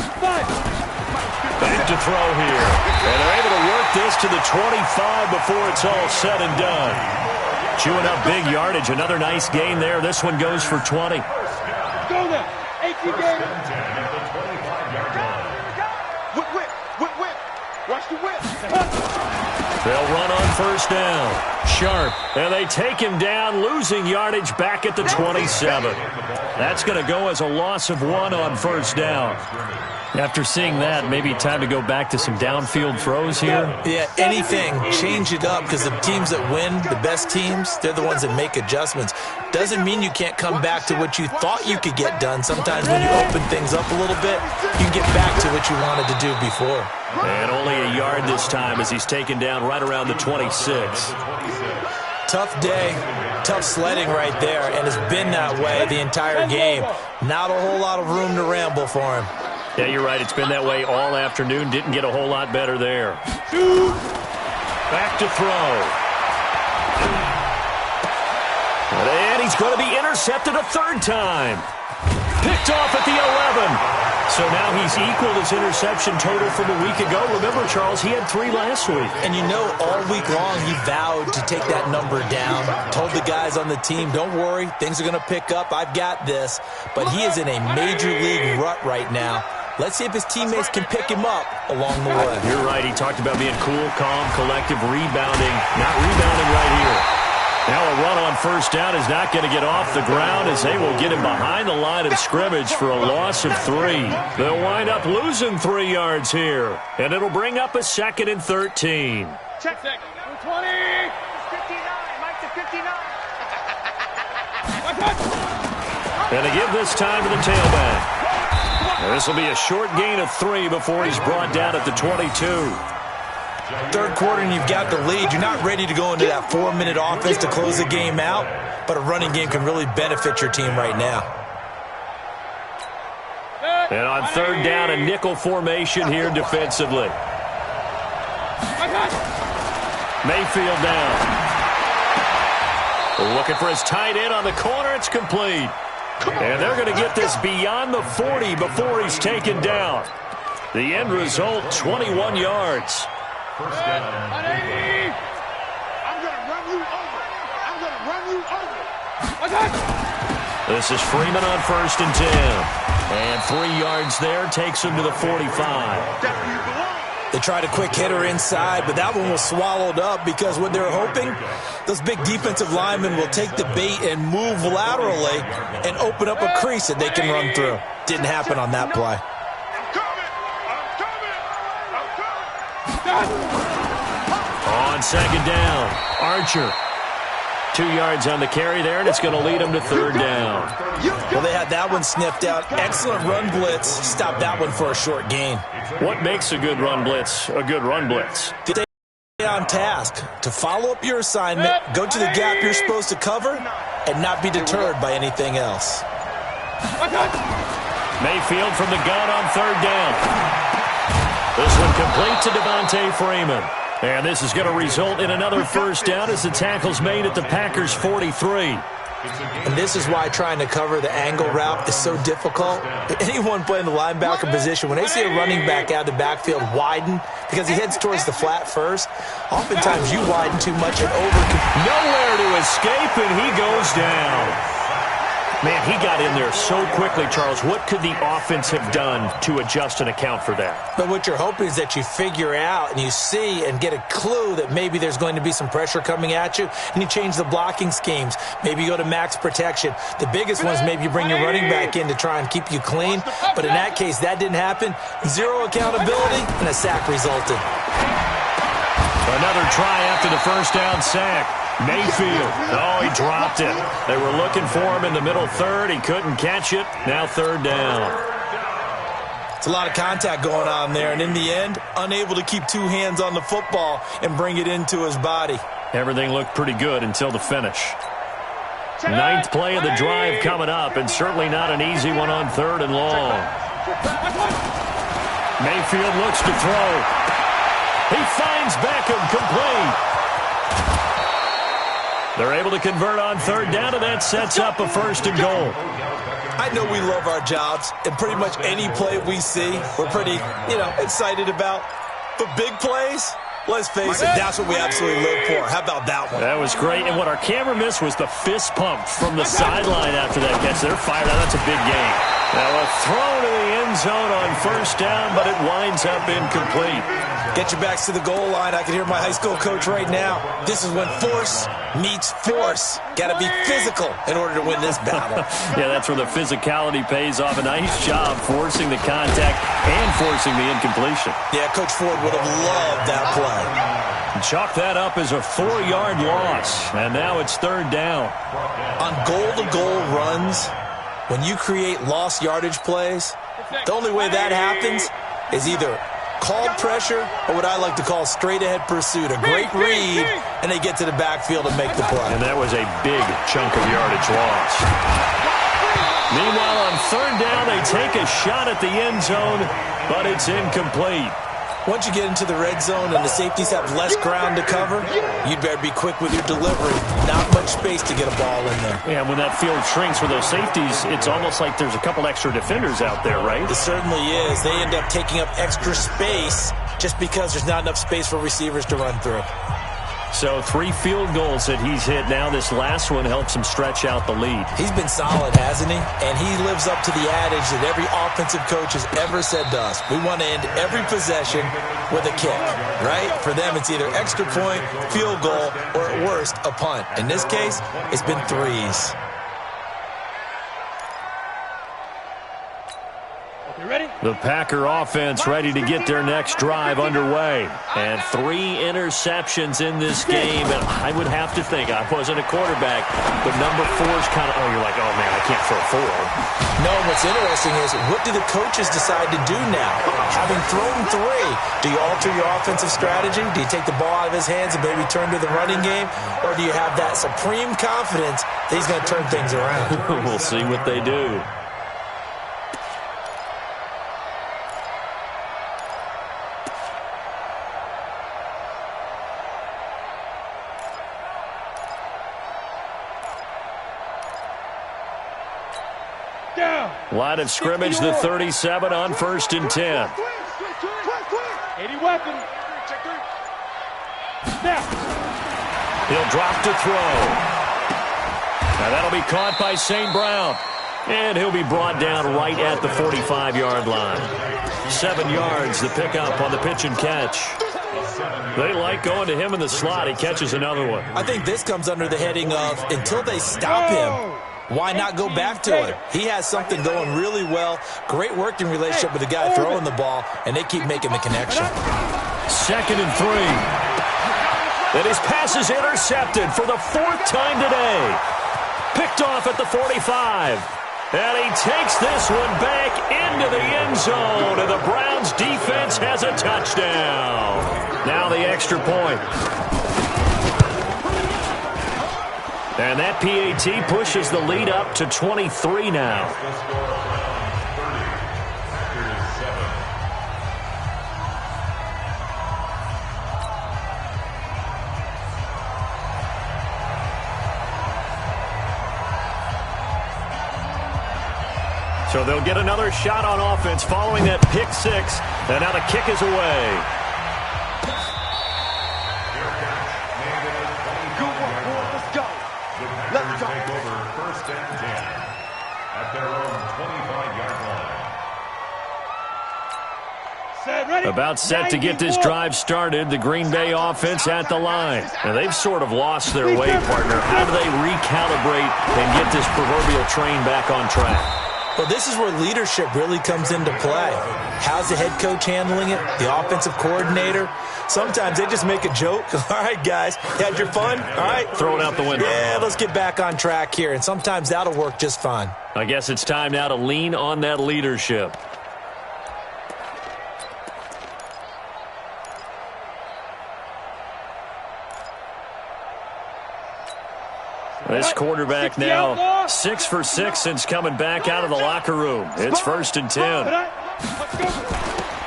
Back to throw here. And they're able to work this to the 25 before it's all said and done. Chewing up big yardage. Another nice gain there. This one goes for 20. Go there. 18 games. Whip. Watch the whip. They'll run on first down. Sharp. And they take him down, losing yardage back at the 27. That's going to go as a loss of 1 on first down. After seeing that, maybe time to go back to some downfield throws here. Yeah, anything. Change it up, because the teams that win, the best teams, they're the ones that make adjustments. Doesn't mean you can't come back to what you thought you could get done. Sometimes when you open things up a little bit, you can get back to what you wanted to do before. And only a yard this time as he's taken down right around the 26. Tough day, tough sledding right there, and it's been that way the entire game. Not a whole lot of room to ramble for him. Yeah, you're right. It's been that way all afternoon. Didn't get a whole lot better there. Back to throw. And he's going to be intercepted a third time. Picked off at the 11. So now he's equaled his interception total from a week ago. Remember, Charles, he had 3 last week. And you know, all week long he vowed to take that number down. Told the guys on the team, don't worry, things are going to pick up. I've got this. But he is in a major league rut right now. Let's see if his teammates can pick him up along the way. You're right. He talked about being cool, calm, collective, rebounding. Not rebounding right here. Now a run on first down is not going to get off the ground as they will get him behind the line of scrimmage for a loss of 3. They'll wind up losing 3 yards here, and it'll bring up a 2nd and 13. Check. 20. 59. Mike to 59. And they give this time to the tailback. This will be a short gain of 3 before he's brought down at the 22. Third quarter and you've got the lead. You're not ready to go into that 4-minute offense to close the game out, but a running game can really benefit your team right now. And on third down, a nickel formation here defensively. Mayfield down. Looking for his tight end on the corner. It's complete. And they're going to get this beyond the 40 before he's taken down. The end result, 21 yards. First down. I'm going to run you over. I'm going to run you over. This is Freeman on first and 10. And 3 yards there takes him to the 45. They tried a quick hitter inside, but that one was swallowed up because what they're hoping, those big defensive linemen will take the bait and move laterally and open up a crease that they can run through. Didn't happen on that play. On second down, Archer. 2 yards on the carry there, and it's going to lead him to third down. Well, they had that one sniffed out. Excellent run blitz. Stopped that one for a short gain. What makes a good run blitz a good run blitz? Stay on task. To follow up your assignment, go to the gap you're supposed to cover, and not be deterred by anything else. Mayfield from the gun on third down. This one complete to Devontae Freeman. And this is going to result in another first down as the tackle's made at the Packers' 43. And this is why trying to cover the angle route is so difficult. Anyone playing the linebacker position, when they see a running back out of the backfield widen because he heads towards the flat first, oftentimes you widen too much and nowhere to escape, and he goes down. Man, he got in there so quickly, Charles. What could the offense have done to adjust and account for that? But what you're hoping is that you figure out and you see and get a clue that maybe there's going to be some pressure coming at you, and you change the blocking schemes. Maybe you go to max protection. The biggest one is maybe you bring your running back in to try and keep you clean. But in that case, that didn't happen. Zero accountability, and a sack resulted. Another try after the first down sack. Mayfield. Oh, he dropped it. They were looking for him in the middle third. He couldn't catch it. Now third down. It's a lot of contact going on there, and in the end, unable to keep 2 hands on the football and bring it into his body. Everything looked pretty good until the finish. 9th play of the drive coming up, and certainly not an easy one on third and long. Mayfield looks to throw. He finds Beckham complete. They're able to convert on third down, and that sets up a first and goal. I know we love our jobs, and pretty much any play we see, we're pretty, excited about. But big plays, let's face it, that's what we absolutely live for. How about that one? That was great, and what our camera missed was the fist pump from the sideline after that catch. They're fired out. That's a big game. Now a throw to the end zone on first down, but it winds up incomplete. Get your backs to the goal line. I can hear my high school coach right now. This is when force meets force. Got to be physical in order to win this battle. Yeah, that's where the physicality pays off. A nice job forcing the contact and forcing the incompletion. Yeah, Coach Ford would have loved that play. Chalk that up as a 4-yard loss, and now it's 3rd down. On goal-to-goal runs, when you create lost yardage plays, the only way that happens is either called pressure or what I like to call straight-ahead pursuit. A great read, and they get to the backfield and make the play. And that was a big chunk of yardage lost. Meanwhile, on 3rd down, they take a shot at the end zone, but it's incomplete. Once you get into the red zone and the safeties have less ground to cover, you'd better be quick with your delivery. Not much space to get a ball in there. Yeah, when that field shrinks with those safeties, it's almost like there's a couple extra defenders out there, right? It certainly is. They end up taking up extra space just because there's not enough space for receivers to run through. So 3 field goals that he's hit now. This last one helps him stretch out the lead. He's been solid, hasn't he? And he lives up to the adage that every offensive coach has ever said to us. We want to end every possession with a kick, right? For them, it's either extra point, field goal, or at worst, a punt. In this case, it's been 3s. The Packer offense ready to get their next drive underway. And 3 interceptions in this game. And I would have to think, I wasn't a quarterback, but number 4 is kind of, you're like, oh, man, I can't throw 4. No, what's interesting is, what do the coaches decide to do now? Having thrown 3, do you alter your offensive strategy? Do you take the ball out of his hands and maybe turn to the running game? Or do you have that supreme confidence that he's going to turn things around? We'll see what they do. Line of scrimmage, the 37 on 1st and 10. 80 weapon. Snap. He'll drop to throw. Now that'll be caught by St. Brown. And he'll be brought down right at the 45-yard line. 7 yards, the pickup on the pitch and catch. They like going to him in the slot. He catches another one. I think this comes under the heading of, until they stop him, why not go back to it? He has something going really well. Great working relationship with the guy throwing the ball, and they keep making the connection. 2nd and 3. And his pass is intercepted for the 4th time today. Picked off at the 45. And he takes this one back into the end zone, and the Browns defense has a touchdown. Now the extra point. And that PAT pushes the lead up to 23 now. So they'll get another shot on offense following that pick 6. And now the kick is away. Let's go. Take over 1st and 10 at their own 25-yard line. About set to get this drive started, the Green Bay offense at the line. And they've sort of lost their way, partner. How do they recalibrate and get this proverbial train back on track? Well, this is where leadership really comes into play. How's the head coach handling it? The offensive coordinator? Sometimes they just make a joke. All right, guys, you had your fun? All right. Throw it out the window. Yeah, let's get back on track here. And sometimes that'll work just fine. I guess it's time now to lean on that leadership. This quarterback now 6 for 6 since coming back out of the locker room. It's 1st and 10.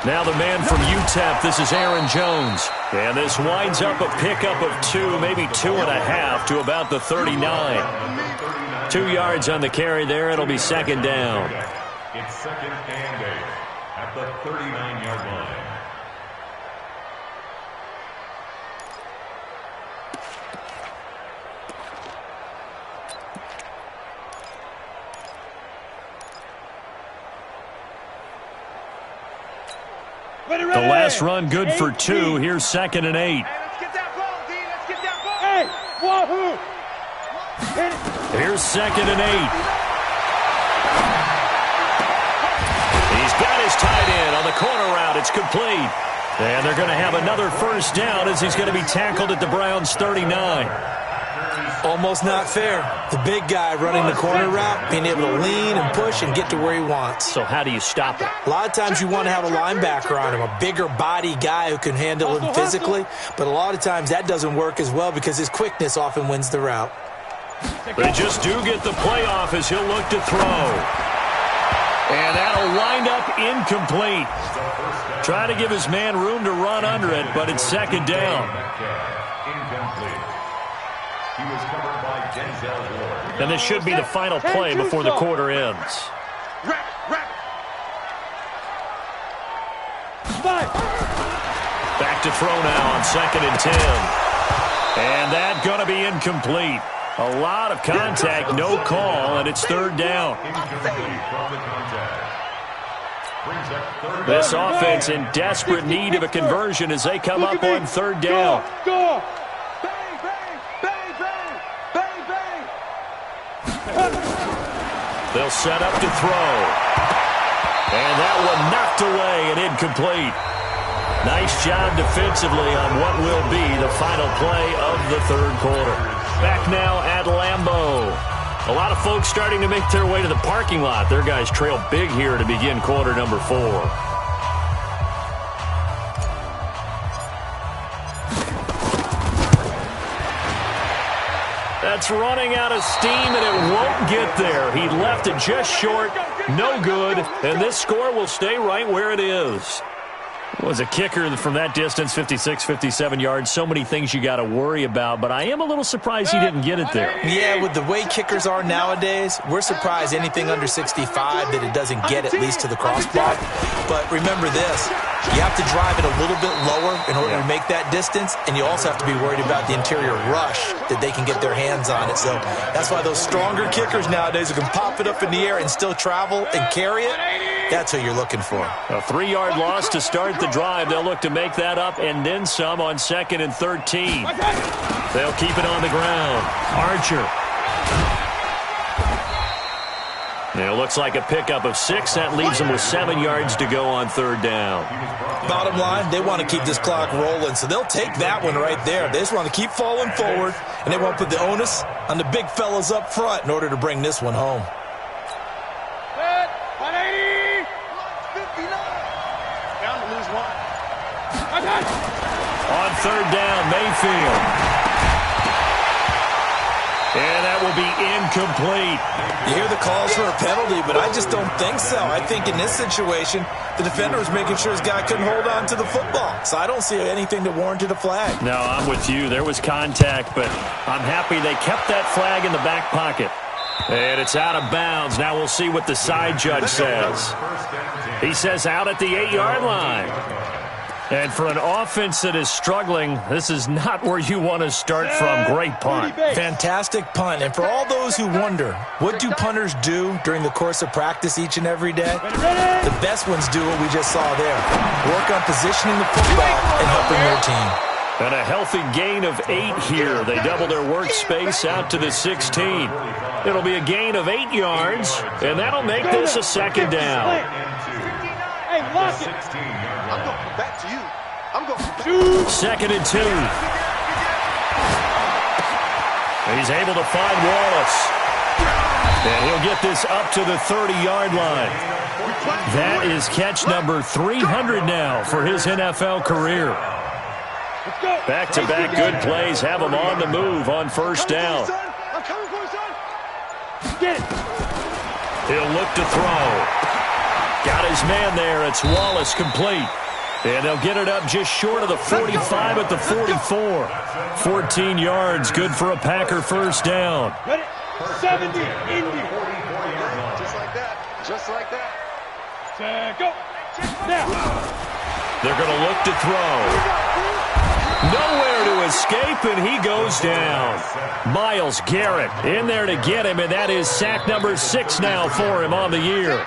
Now the man from UTEP, this is Aaron Jones. And this winds up a pickup of 2, maybe 2.5 to about the 39. 2 yards on the carry there. It'll be 2nd down. It's 2nd and 8 at the 39-yard line. The last run good for 2. Here's 2nd and 8. Hey, let's get that ball, D. Let's get that ball. Hey, wahoo! Here's 2nd and 8. He's got his tight end on the corner route. It's complete. And they're going to have another first down as he's going to be tackled at the Browns' 39. Almost not fair. The big guy running the corner route, being able to lean and push and get to where he wants. So how do you stop it? A lot of times you want to have a linebacker on him, a bigger body guy who can handle him physically. But a lot of times that doesn't work as well because his quickness often wins the route. They just do get the play off as he'll look to throw. And that'll wind up incomplete. Trying to give his man room to run under it, but it's 2nd down. And this should be the final play before the quarter ends. Back to throw now on 2nd and 10. And that's going to be incomplete. A lot of contact, no call, and it's 3rd down. This offense in desperate need of a conversion as they come up on 3rd down. Go! Bang, bang, bang, bang, bang, bang. They'll set up to throw. And that one knocked away and incomplete. Nice job defensively on what will be the final play of the 3rd quarter. Back now at Lambeau. A lot of folks starting to make their way to the parking lot. Their guys trail big here to begin quarter number 4. That's running out of steam, and it won't get there. He left it just short, no good, and this score will stay right where it is. Was a kicker from that distance, 56, 57 yards. So many things you got to worry about, but I am a little surprised he didn't get it there. Yeah, with the way kickers are nowadays, we're surprised anything under 65 that it doesn't get at least to the crossbar. But remember this, you have to drive it a little bit lower in order to make that distance, and you also have to be worried about the interior rush that they can get their hands on it. So that's why those stronger kickers nowadays who can pop it up in the air and still travel and carry it, that's what you're looking for. A 3-yard loss to start the drive. They'll look to make that up and then some on 2nd and 13. They'll keep it on the ground. Archer. It looks like a pickup of 6. That leaves them with 7 yards to go on 3rd down. Bottom line, they want to keep this clock rolling, so they'll take that one right there. They just want to keep falling forward, and they want to put the onus on the big fellas up front in order to bring this one home. 180! 59! Down to lose 1. On 3rd down, Mayfield. And that will be incomplete. You hear the calls for a penalty, but I just don't think so. I think in this situation, the defender was making sure his guy couldn't hold on to the football. So I don't see anything that warranted a flag. No, I'm with you. There was contact, but I'm happy they kept that flag in the back pocket. And it's out of bounds. Now we'll see what the side judge says. He says out at the 8-yard line. And for an offense that is struggling, this is not where you want to start from. Great punt. Fantastic punt. And for all those who wonder, what do punters do during the course of practice each and every day? The best ones do what we just saw there. Work on positioning the football and helping their team. And a healthy gain of 8 here. They double their workspace out to the 16. It'll be a gain of 8 yards, and that'll make this a 2nd down. Hey, lock it. I'm going back to you. I'm going back. 2nd and 2. He's able to find Wallace. And he'll get this up to the 30-yard line. That is catch number 300 now for his NFL career. Back-to-back good plays have him on the move on 1st down. I'm coming for you, son. Get it. He'll look to throw. Got his man there. It's Wallace complete. And they'll get it up just short of the 45 at the 44. 14 yards, good for a Packer 1st down. Ready? 70, Indy. Just like that. Just like that. Go. Now. They're going to look to throw. Nowhere to escape, and he goes down. Myles Garrett in there to get him, and that is sack number 6 now for him on the year.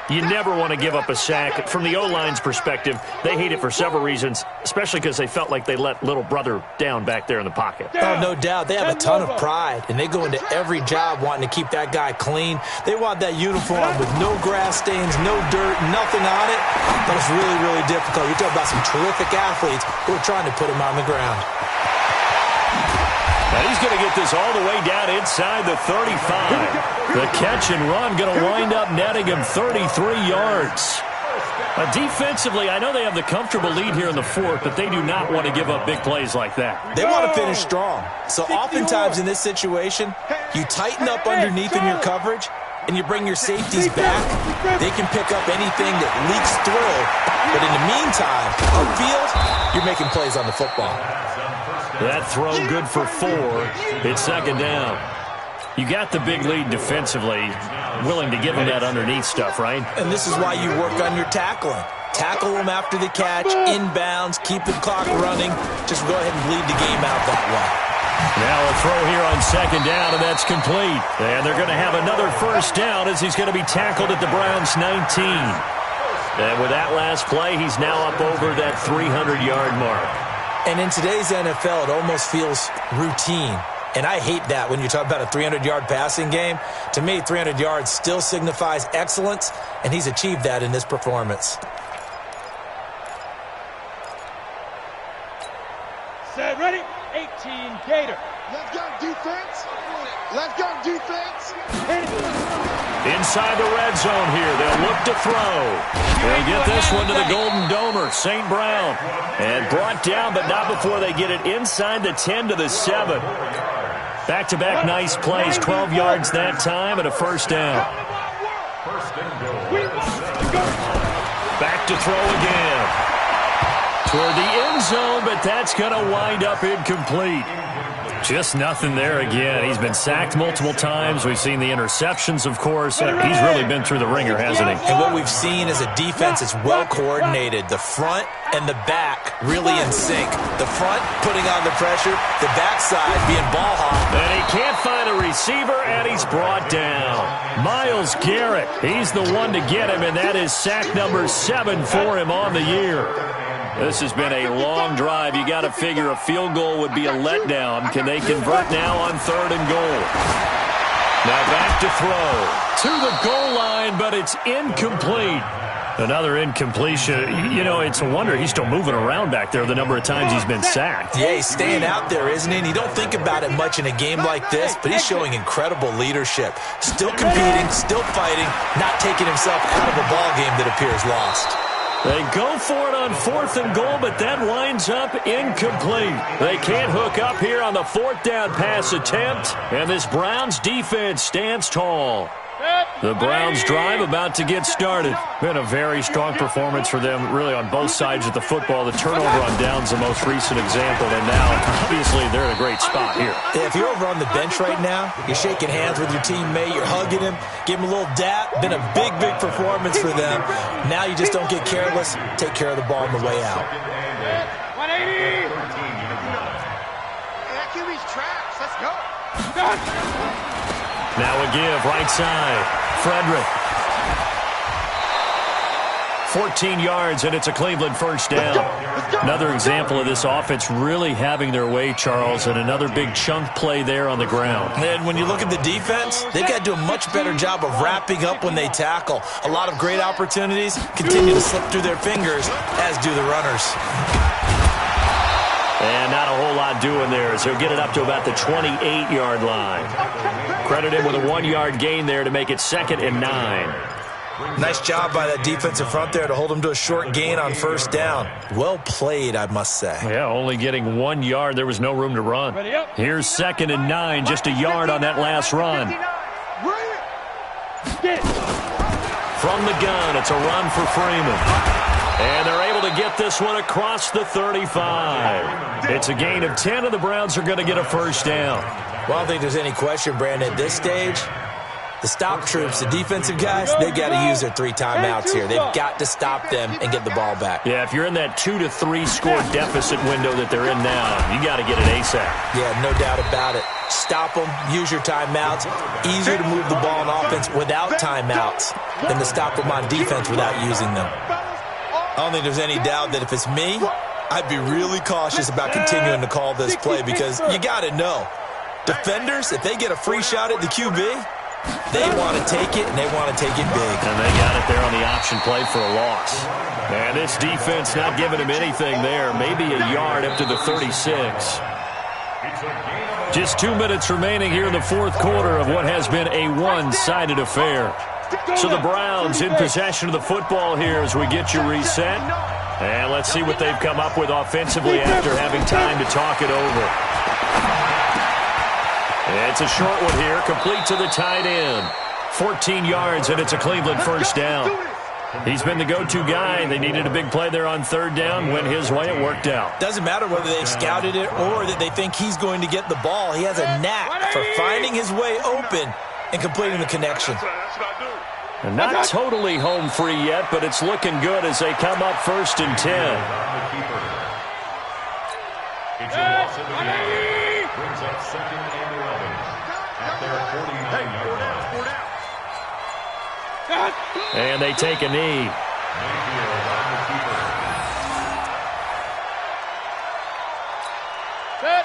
You never want to give up a sack. From the O-line's perspective, they hate it for several reasons, especially because they felt like they let little brother down back there in the pocket. Oh, no doubt. They have a ton of pride, and they go into every job wanting to keep that guy clean. They want that uniform with no grass stains, no dirt, nothing on it. That was really, really difficult. You're talking about some terrific athletes who are trying to put him on the ground. And he's going to get this all the way down inside the 35. The catch and run going to wind up netting him 33 yards. Defensively, I know they have the comfortable lead here in the fourth, but they do not want to give up big plays like that. They want to finish strong. So oftentimes in this situation, you tighten up underneath in your coverage, and you bring your safeties back. They can pick up anything that leaks through. But in the meantime, upfield, you're making plays on the football. That throw good for 4. It's second down. You got the big lead defensively, willing to give them that underneath stuff, right? And this is why you work on your tackling. Tackle them after the catch, inbounds, keep the clock running. Just go ahead and bleed the game out that way. Now a throw here on second down, and that's complete. And they're going to have another first down as he's going to be tackled at the Browns' 19. And with that last play, he's now up over that 300-yard mark. And in today's NFL, it almost feels routine. And I hate that when you talk about a 300-yard passing game. To me, 300 yards still signifies excellence, and he's achieved that in this performance. Set, ready, 18, Gator. Let's go, defense. Let's go, defense. Inside the red zone here, they'll look to throw. They'll get this one to the Golden Domer, St. Brown. And brought down, but not before they get it inside the 10 to the 7. Back-to-back nice plays, 12 yards that time, and a first down. Back to throw again. Toward the end zone, but that's going to wind up incomplete. Just nothing there again. He's been sacked multiple times. We've seen the interceptions, of course. He's really been through the ringer, hasn't he? And what we've seen is a defense that's well coordinated. The front and the back really in sync. The front putting on the pressure, the backside being ball hawk. And he can't find a receiver, and he's brought down. Myles Garrett, he's the one to get him, and that is sack number 7 for him on the year. This has been a long drive. You got to figure a field goal would be a letdown. Can they convert now on 3rd and goal? Now back to throw. To the goal line, but it's incomplete. Another incompletion. You know, it's a wonder he's still moving around back there the number of times he's been sacked. Yeah, he's staying out there, isn't he? And you don't think about it much in a game like this, but he's showing incredible leadership. Still competing, still fighting, not taking himself out of a ball game that appears lost. They go for it on 4th and goal, but that winds up incomplete. They can't hook up here on the 4th down pass attempt, and this Browns defense stands tall. The Browns drive about to get started. Been a very strong performance for them, really, on both sides of the football. The turnover on down's the most recent example, and now, obviously, they're in a great spot here. If you're over on the bench right now, you're shaking hands with your teammate, you're hugging him, give him a little dap. Been a big, big performance for them. Now you just don't get careless. Take care of the ball on the way out. 180. That QB's trash. Let's go. Now a give, right side. Frederick. 14 yards, and it's a Cleveland first down. Another example of this offense really having their way, Charles, and another big chunk play there on the ground. And when you look at the defense, they've got to do a much better job of wrapping up when they tackle. A lot of great opportunities continue to slip through their fingers, as do the runners. And not a whole lot doing there, so he'll get it up to about the 28-yard line. Credit him with a 1-yard gain there to make it 2nd and 9. Nice job by that defensive front there to hold him to a short gain on first down. Well played, I must say. Yeah, only getting 1 yard. There was no room to run. Here's 2nd and 9, just a yard on that last run. From the gun, it's a run for Freeman. And they're able to get this one across the 35. It's a gain of 10, and the Browns are going to get a first down. Well, I don't think there's any question, Brandon. At this stage, the stop troops, the defensive guys, they've got to use their 3 timeouts here. They've got to stop them and get the ball back. Yeah, if you're in that 2 to 3 score deficit window that they're in now, you got to get it ASAP. Yeah, no doubt about it. stop them, use your timeouts. Easier to move the ball on offense without timeouts than to stop them on defense without using them. I don't think there's any doubt that if it's me, I'd be really cautious about continuing to call this play because you got to know, defenders, if they get a free shot at the QB, they want to take it, and they want to take it big. And they got it there on the option play for a loss. And this defense not giving him anything there. Maybe a yard up to the 36. Just 2 minutes remaining here in the fourth quarter of what has been a one-sided affair. So the Browns in possession of the football here as we get you reset. And let's see what they've come up with offensively after having time to talk it over. It's a short one here, complete to the tight end. 14 yards, and it's a Cleveland first down. He's been the go-to guy. They needed a big play there on third down. Went his way, it worked out. Doesn't matter whether they've scouted it or that they think he's going to get the ball. He has a knack for finding his way open and completing the connection. And not totally home free yet, but it's looking good as they come up first and 10. It's a loss of the game. Brings up second and 11 at their 49-yard line. And they take a knee.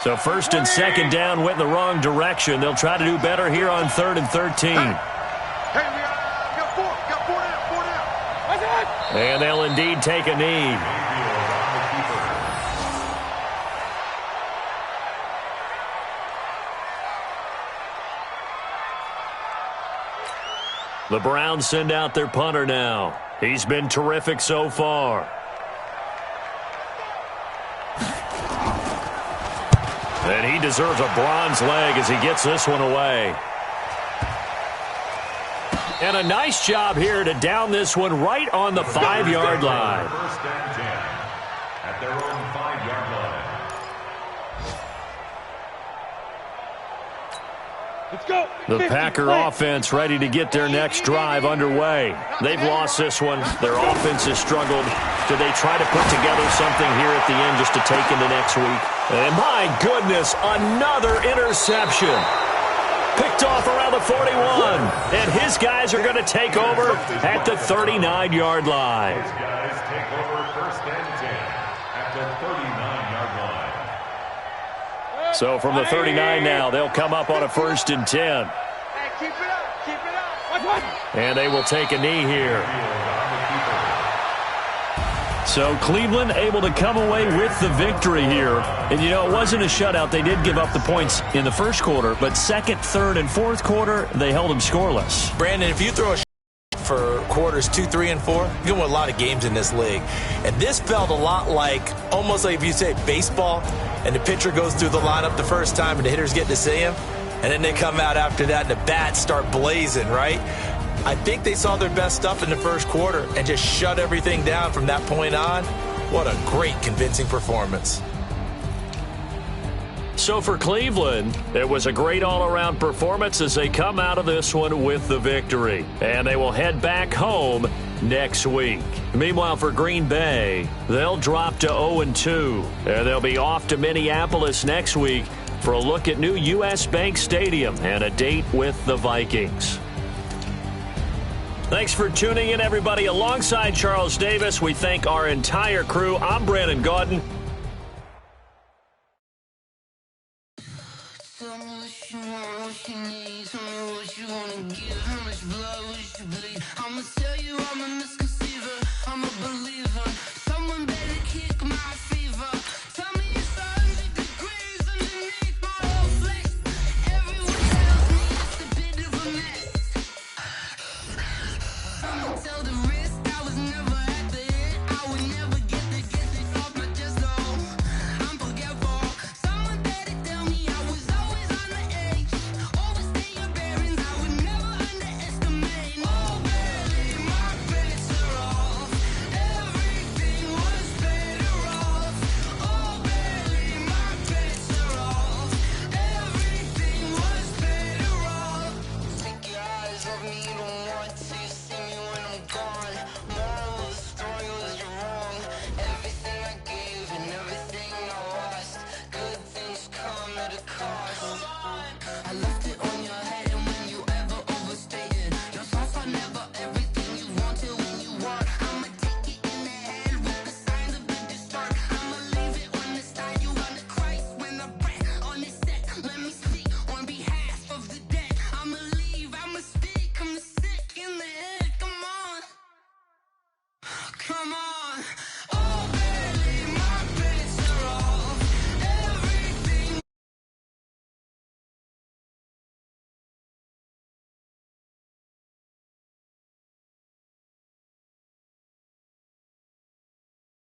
So first and second down went in the wrong direction. They'll try to do better here on 3rd and 13. And they'll indeed take a knee. The Browns send out their punter now. He's been terrific so far. And he deserves a bronze leg as he gets this one away. And a nice job here to down this one right on the 5-yard line. First and 10 at their own 5-yard line. Let's go. The Packer offense ready to get their next drive underway. They've lost this one. Their offense has struggled. Do they try to put together something here at the end just to take into next week? And my goodness, another interception. Picked off around the 41. And his guys are going to take over at the 39-yard line. His guys take over first and 10 at the 39-yard line. So from the 39 now, they'll come up on a first and 10. Hey, keep it up. Keep it up. Watch. And they will take a knee here. So Cleveland able to come away with the victory here. And, you know, it wasn't a shutout. They did give up the points in the first quarter, but second, third, and fourth quarter, they held them scoreless. Brandon, if you throw a for quarters 2, 3, and 4, you're going to win a lot of games in this league. And this felt a lot like, almost like if you say baseball, and the pitcher goes through the lineup the first time and the hitters get to see him, and then they come out after that and the bats start blazing, right? I think they saw their best stuff in the first quarter and just shut everything down from that point on. What a great, convincing performance. So for Cleveland, it was a great all-around performance as they come out of this one with the victory. And they will head back home next week. Meanwhile, for Green Bay, they'll drop to 0-2. And they'll be off to Minneapolis next week for a look at new U.S. Bank Stadium and a date with the Vikings. Thanks for tuning in, everybody. Alongside Charles Davis, we thank our entire crew. I'm Brandon Gaudin. I'ma tell you I'm a misconceiver, I'm a believer. Someone better kick me.